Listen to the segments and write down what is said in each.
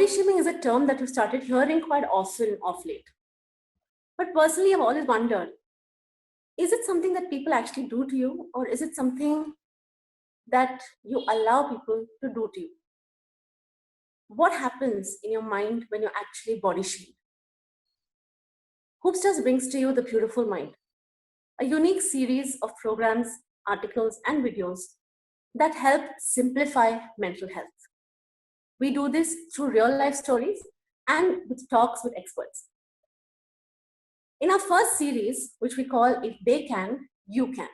shaming is a term that we've started hearing quite often of late. But personally, I've always wondered, is it something that people actually do to you, or is it something that you allow people to do to you? What happens in your mind when you're actually body shamed? Hoopsters brings to you The Beautiful Mind, a unique series of programs, articles, and videos that help simplify mental health. We do this through real life stories and with talks with experts. In our first series, which we call If They Can, You Can,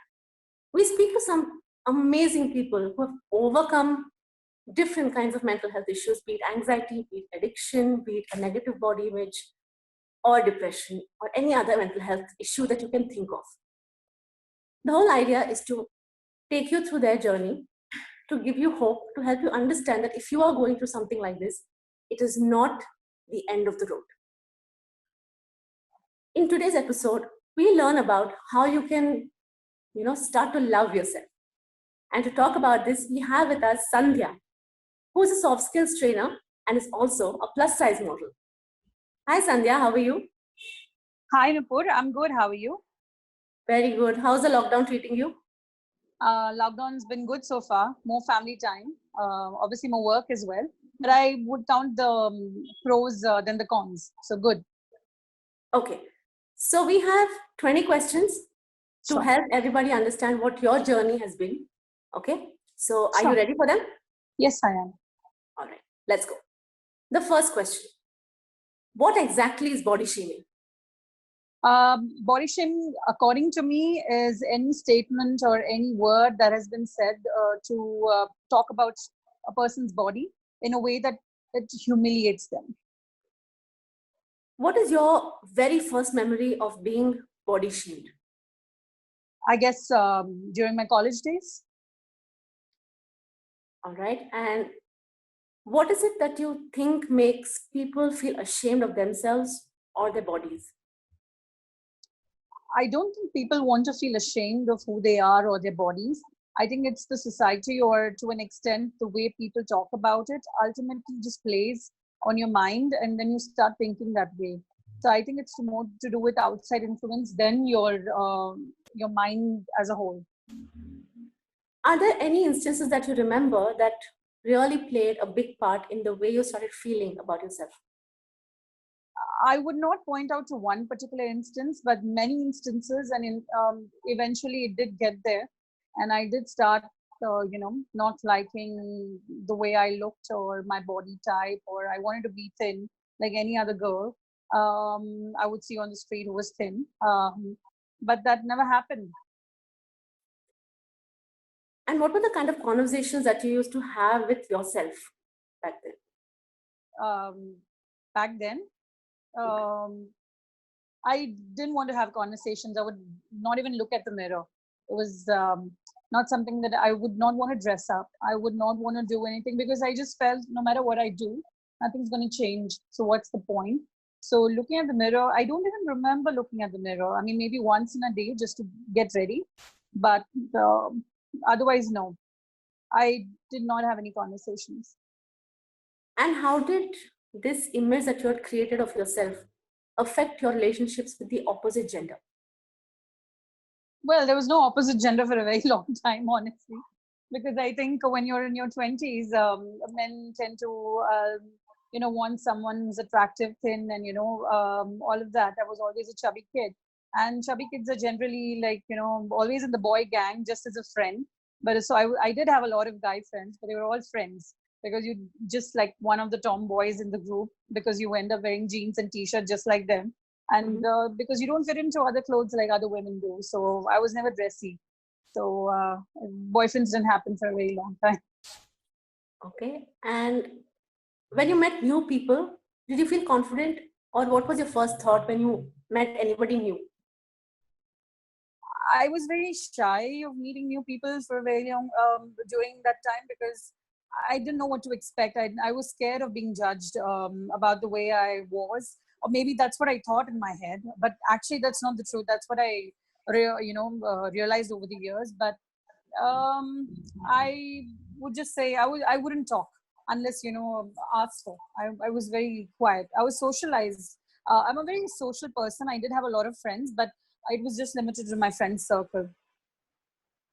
we speak to some amazing people who have overcome different kinds of mental health issues, be it anxiety, be it addiction, be it a negative body image, or depression, or any other mental health issue that you can think of. The whole idea is to take you through their journey, to give you hope, to help you understand that if you are going through something like this, it is not the end of the road. In today's episode, we learn about how you can, start to love yourself. And to talk about this, we have with us Sandhya, who is a soft skills trainer and is also a plus size model. Hi Sandhya, how are you? Hi Nupur, I'm good. How are you? Very good. How's the lockdown treating you? Lockdown's been good so far. More family time, obviously more work as well. But I would count the pros than the cons. So good. Okay. So we have 20 questions to help everybody understand what your journey has been. Okay. So are you ready for them? Yes, I am. All right. Let's go. The first question. What exactly is body shaming? Body shaming, according to me, is any statement or any word that has been said to talk about a person's body in a way that it humiliates them. What is your very first memory of being body shamed? I guess during my college days. All right. And what is it that you think makes people feel ashamed of themselves or their bodies? I don't think people want to feel ashamed of who they are or their bodies. I think it's the society, or to an extent, the way people talk about it ultimately just plays on your mind, and then you start thinking that way. So I think it's more to do with outside influence than your mind as a whole. Are there any instances that you remember that really played a big part in the way you started feeling about yourself? I would not point out to one particular instance, but many instances, and eventually it did get there, and I did start, not liking the way I looked or my body type, or I wanted to be thin like any other girl. I would see on the street who was thin, but that never happened. And what were the kind of conversations that you used to have with yourself back then? Back then, I didn't want to have conversations. I would not even look at the mirror. It was not something that I would not want to dress up. I would not want to do anything because I just felt no matter what I do, nothing's going to change. So what's the point? So looking at the mirror, I don't even remember looking at the mirror. I mean, maybe once in a day just to get ready. But otherwise, no. I did not have any conversations. And how did this image that you had created of yourself affect your relationships with the opposite gender? Well, there was no opposite gender for a very long time, honestly, because I think when you're in your 20s, men tend to, want someone who's attractive, thin, and, all of that. I was always a chubby kid. And chubby kids are generally like, always in the boy gang just as a friend. But so I did have a lot of guy friends, but they were all friends because you just like one of the tomboys in the group because you end up wearing jeans and t-shirt just like them. And because you don't fit into other clothes like other women do. So I was never dressy. So boyfriends didn't happen for a very long time. Okay. And when you met new people, did you feel confident, or what was your first thought when you met anybody new? I was very shy of meeting new people for a very long during that time because I didn't know what to expect. I was scared of being judged about the way I was, or maybe that's what I thought in my head. But actually, that's not the truth. That's what I realized over the years. But I would just say I wouldn't talk. unless, asked for. I was very quiet. I was socialized. I'm a very social person. I did have a lot of friends, but it was just limited to my friends circle.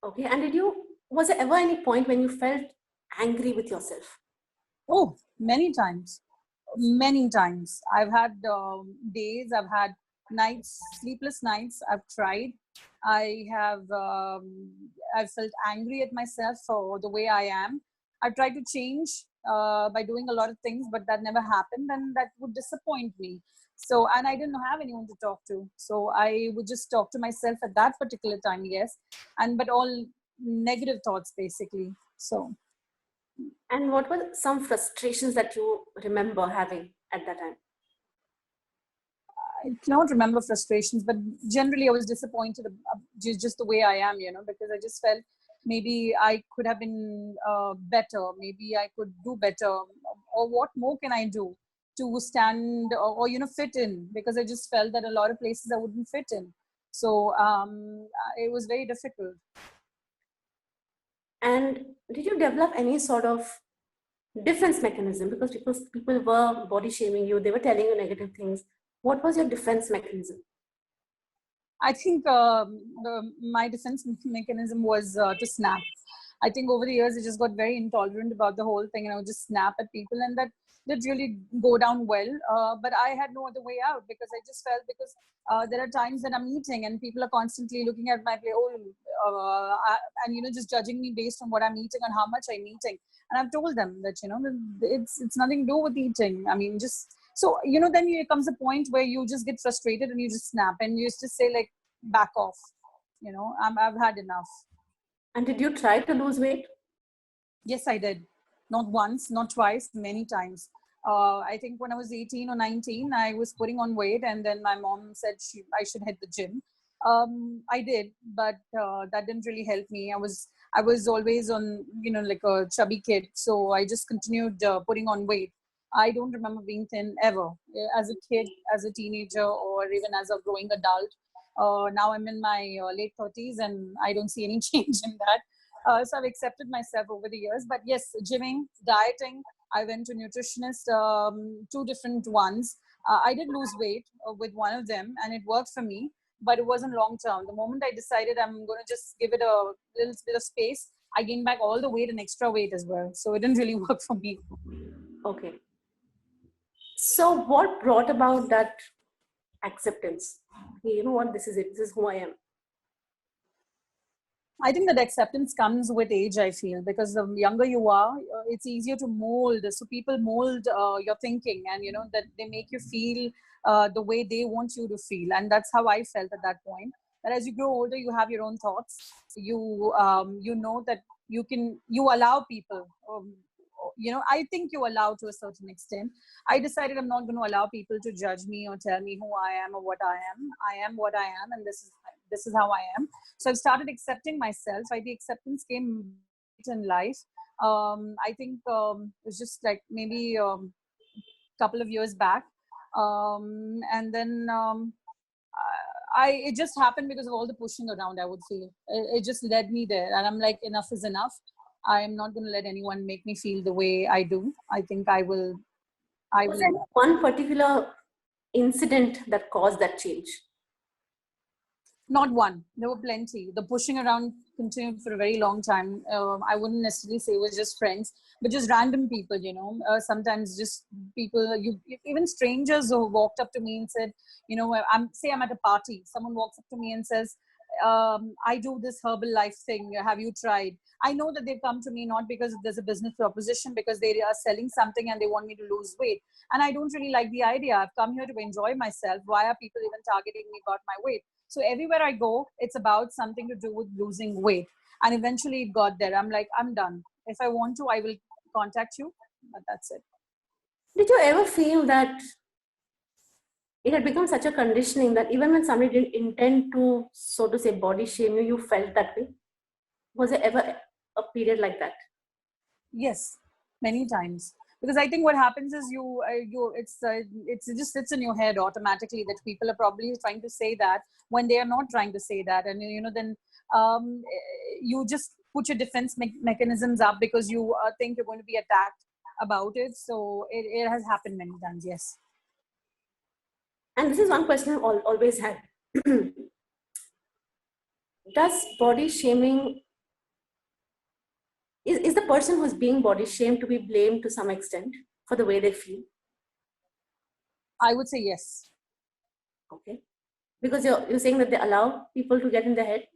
Okay. And was there ever any point when you felt angry with yourself? Oh, many times. Many times. I've had days, I've had nights, sleepless nights. I've tried. I have, I've felt angry at myself for the way I am. I've tried to change by doing a lot of things, but that never happened, and that would disappoint me. So, and I didn't have anyone to talk to. So I would just talk to myself at that particular time, yes. But all negative thoughts, basically. So, And what were some frustrations that you remember having at that time? I cannot remember frustrations, but generally I was disappointed just the way I am, because I just felt maybe I could have been better, maybe I could do better, or what more can I do to stand or fit in, because I just felt that a lot of places I wouldn't fit in. So it was very difficult. And did you develop any sort of defense mechanism? Because people were body shaming you, they were telling you negative things. What was your defense mechanism? I think my defense mechanism was to snap. I think over the years, I just got very intolerant about the whole thing, and I would just snap at people, and that did really go down well. But I had no other way out, because I just felt, because there are times that I'm eating and people are constantly looking at my plate, and just judging me based on what I'm eating and how much I'm eating. And I've told them that it's nothing to do with eating. I mean, just so then comes a point where you just get frustrated and you just snap and you just say, like, back off. I've had enough. And did you try to lose weight? Yes, I did. Not once, not twice, many times. I think when I was 18 or 19, I was putting on weight, and then my mom said I should hit the gym. I did, but that didn't really help me. I was always on, like a chubby kid. So I just continued putting on weight. I don't remember being thin ever, as a kid, as a teenager, or even as a growing adult. Now I'm in my late 30s, and I don't see any change in that. So I've accepted myself over the years. But yes, gymming, dieting. I went to nutritionist, two different ones. I did lose weight with one of them, and it worked for me, but it wasn't long term. The moment I decided I'm going to just give it a little bit of space, I gained back all the weight and extra weight as well. So it didn't really work for me. Okay. So what brought about that acceptance? You know what? This is it. This is who I am. I think that acceptance comes with age, I feel, because the younger you are, it's easier to mold. So people mold your thinking, and, that they make you feel the way they want you to feel. And that's how I felt at that point. But as you grow older, you have your own thoughts. You know that you allow people, I think you allow to a certain extent. I decided I'm not going to allow people to judge me or tell me who I am or what I am. I am what I am, and this is how I am. So I've started accepting myself. The acceptance came in life. I think it was just like maybe a couple of years back. And then it just happened because of all the pushing around, I would feel. It just led me there. And I'm like, enough is enough. I'm not going to let anyone make me feel the way I do. I think I will. Was there one particular incident that caused that change? Not one. There were plenty. The pushing around continued for a very long time. I wouldn't necessarily say it was just friends, but just random people, sometimes just people, even strangers who walked up to me and said, I'm at a party. Someone walks up to me and says, I do this Herbalife thing. Have you tried? I know that they've come to me not because there's a business proposition, because they are selling something and they want me to lose weight. And I don't really like the idea. I've come here to enjoy myself. Why are people even targeting me about my weight? So everywhere I go, it's about something to do with losing weight. And eventually it got there. I'm like, I'm done. If I want to, I will contact you, but that's it. Did you ever feel that it had become such a conditioning that even when somebody didn't intend to, so to say, body shame you, you felt that way? Was there ever a period like that? Yes, many times. Because I think what happens is it just sits in your head automatically that people are probably trying to say that when they are not trying to say that, and then you just put your defense mechanisms up because you think you're going to be attacked about it. So it has happened many times, yes. And this is one question I've always had. Does body shaming, is the person who's being body shamed to be blamed to some extent for the way they feel? I would say yes. Okay. Because you're saying that they allow people to get in their head?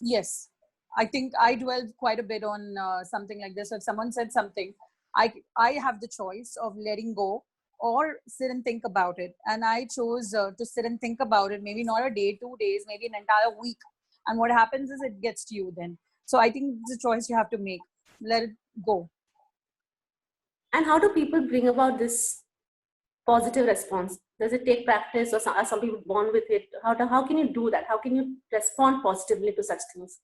Yes. I think I dwelled quite a bit on something like this. If someone said something, I have the choice of letting go or sit and think about it. And I chose to sit and think about it, maybe not a day, 2 days, maybe an entire week. And what happens is it gets to you then. So I think it's a choice you have to make. Let it go. And how do people bring about this positive response? Does it take practice, or are some people born with it? How can you do that? How can you respond positively to such things?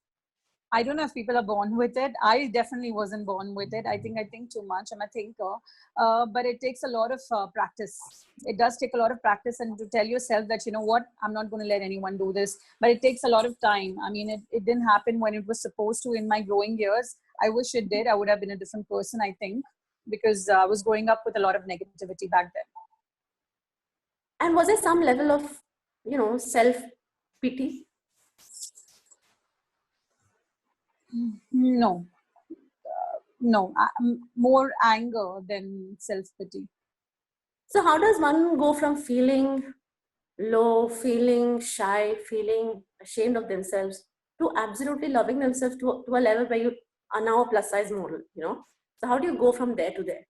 I don't know if people are born with it. I definitely wasn't born with it. I think too much. I'm a thinker. But it takes a lot of practice. It does take a lot of practice, and to tell yourself that, you know what, I'm not going to let anyone do this. But it takes a lot of time. I mean, it didn't happen when it was supposed to in my growing years. I wish it did. I would have been a different person, I think, because I was growing up with a lot of negativity back then. And was there some level of, self-pity? No, more anger than self-pity. So how does one go from feeling low, feeling shy, feeling ashamed of themselves, to absolutely loving themselves to a level where you are now a plus size model, So how do you go from there to there?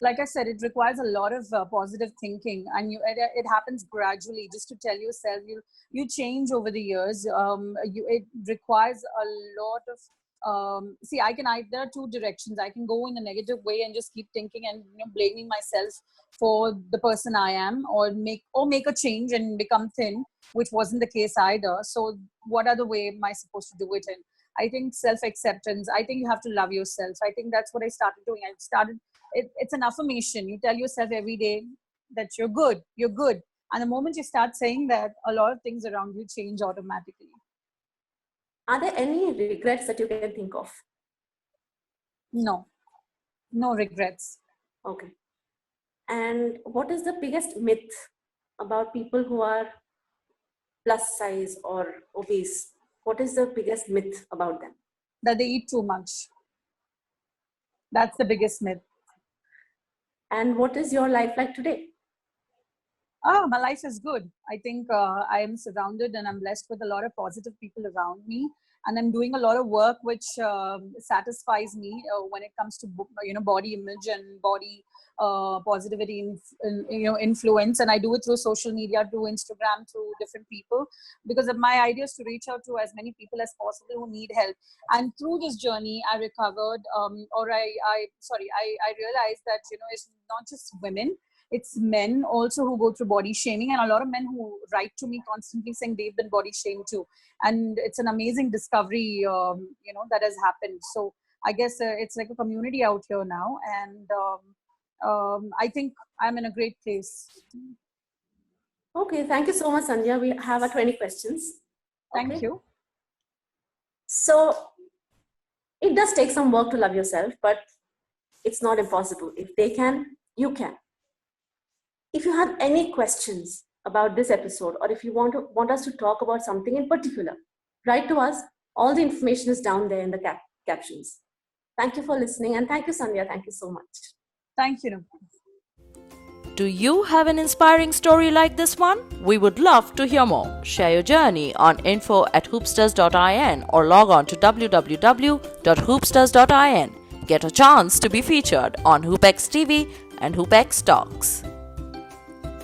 Like I said, it requires a lot of positive thinking, and it happens gradually. Just to tell yourself, you change over the years. It requires a lot of there are two directions. I can go in a negative way and just keep thinking and blaming myself for the person I am, or make a change and become thin, which wasn't the case either. So what other way am I supposed to do it in? I think self-acceptance. I think you have to love yourself. I think that's what I started doing. It's an affirmation. You tell yourself every day that you're good. And the moment you start saying that, a lot of things around you change automatically. Are there any regrets that you can think of? No regrets. Okay. And what is the biggest myth about people who are plus size or obese? What is the biggest myth about them? That they eat too much. That's the biggest myth. And what is your life like today? My life is good. I think I am surrounded and I'm blessed with a lot of positive people around me. And I'm doing a lot of work which satisfies me when it comes to body image and body positivity influence. And I do it through social media, through Instagram, through different people, because of my idea is to reach out to as many people as possible who need help. And through this journey, I recovered, I realized that it's not just women. It's men also who go through body shaming, and a lot of men who write to me constantly saying they've been body shamed too. And it's an amazing discovery, that has happened. So I guess it's like a community out here now, and I think I'm in a great place. Okay, thank you so much, Sandhya. We have our 20 questions. Thank you. So it does take some work to love yourself, but it's not impossible. If they can, you can. If you have any questions about this episode, or if you want us to talk about something in particular, write to us. All the information is down there in the captions. Thank you for listening, and thank you, Sandhya. Thank you so much. Thank you. Do you have an inspiring story like this one? We would love to hear more. Share your journey on info@hoopsters.in or log on to www.hoopsters.in. Get a chance to be featured on HoopX TV and HoopX Talks.